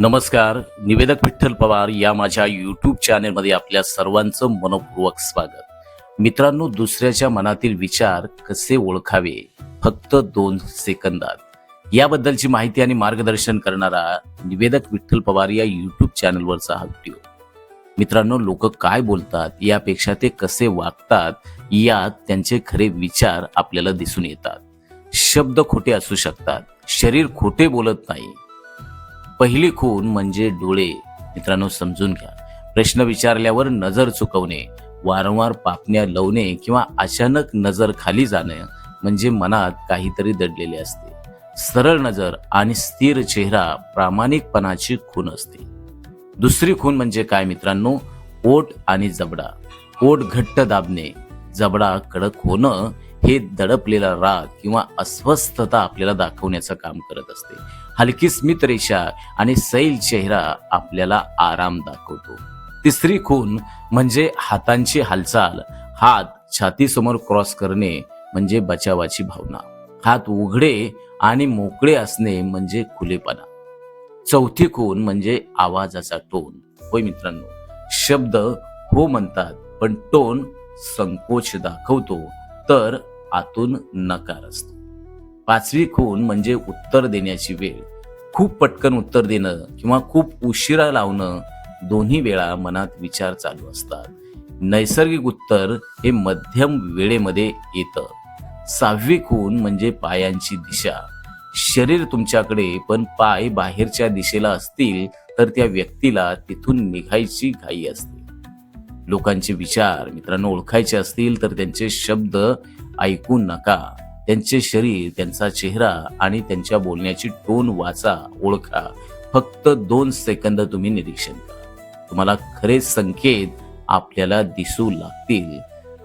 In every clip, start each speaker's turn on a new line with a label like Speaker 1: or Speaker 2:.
Speaker 1: नमस्कार. निवेदक विठ्ठल पवार या माझ्या यूट्यूब चॅनेलमध्ये आपल्या सर्वांचं मनपूर्वक स्वागत. मित्रांनो, दुसऱ्याच्या मनातील विचार कसे ओळखावे फक्त 2 सेकंदात याबद्दलची माहिती आणि मार्गदर्शन करणारा निवेदक विठ्ठल पवार या यूट्यूब चॅनेलवरचा हा व्हिडिओ. मित्रांनो, लोक काय बोलतात यापेक्षा ते कसे वागतात यात त्यांचे खरे विचार आपल्याला दिसून येतात. शब्द खोटे असू शकतात, शरीर खोटे बोलत नाही. पहिली खूण म्हणजे डोळे. मित्रांनो, समजून घ्या. प्रश्न विचारल्यावर नजर चुकवणे, वारंवार पापण्या लावणे किंवा अचानक नजर खाली जाणे म्हणजे मनात काहीतरी दडलेले असते. सरळ नजर आणि स्थिर चेहरा प्रामाणिकपणाची खूण असते. दुसरी खूण म्हणजे काय मित्रांनो? ओठ आणि जबडा. ओठ घट्ट दाबणे, जबडा कडक होणं हे दडपलेला राग किंवा अस्वस्थता आपल्याला दाखवण्याचं काम करत असते. हलकी स्मित रेषा आणि सैल चेहरा आपल्याला आराम दाखवतो. तिसरी खूण म्हणजे हातांची हालचाल. हात छातीसमोर क्रॉस करणे म्हणजे बचावाची भावना. हात उघडे आणि मोकळे असणे म्हणजे खुलेपणा. चौथी खूण म्हणजे आवाजाचा टोन. होय मित्रांनो, शब्द हो म्हणतात पण टोन संकोच दाखवतो, तर आतून नकार असतो. पाचवी खूण म्हणजे उत्तर देण्याची वेळ. खूप पटकन उत्तर देणं किंवा खूप उशिरा लावणं, दोन्ही वेळा मनात विचार चालू असतात. नैसर्गिक उत्तर हे मध्यम वेळेमध्ये येतं. सहावी खूण म्हणजे पायांची दिशा. शरीर तुमच्याकडे पण पाय बाहेरच्या दिशेला असतील तर त्या व्यक्तीला तिथून निघायची घाई असते. लोकांचे विचार मित्रांनो ओळखायचे असतील तर त्यांचे शब्द ऐकू नका. त्यांचे शरीर, त्यांचा चेहरा आणि त्यांच्या बोलण्याची टोन वाचा, ओळखा. फक्त 2 सेकंद तुम्ही निरीक्षण करा. तुम्हाला खरे संकेत आपल्याला दिसू लागतील.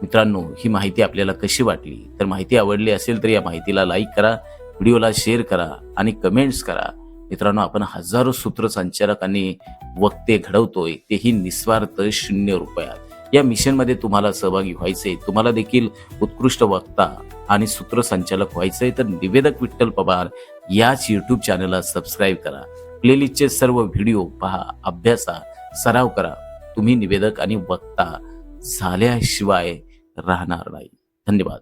Speaker 1: मित्रांनो, ही माहिती आपल्याला कशी वाटली? तर माहिती आवडली असेल तर या माहितीला लाईक करा, व्हिडिओला शेअर करा आणि कमेंट्स करा. मित्रांनो, आपण हजारो सूत्रसंचालक आणि वक्ते घडवतोय, तेही निस्वार्थ 0 रुपयात. या मिशनमध्ये तुम्हाला सहभागी व्हायचे, तुम्हाला देखील उत्कृष्ट वक्ता आणि सूत्रसंचालक व्हायचंय तर निवेदक विठ्ठल पवार याच यूट्यूब चॅनलला सबस्क्राईब करा. प्लेलिस्टचे सर्व व्हिडिओ पहा, अभ्यासा, सराव करा. तुम्ही निवेदक आणि वक्ता झाल्याशिवाय राहणार नाही. धन्यवाद.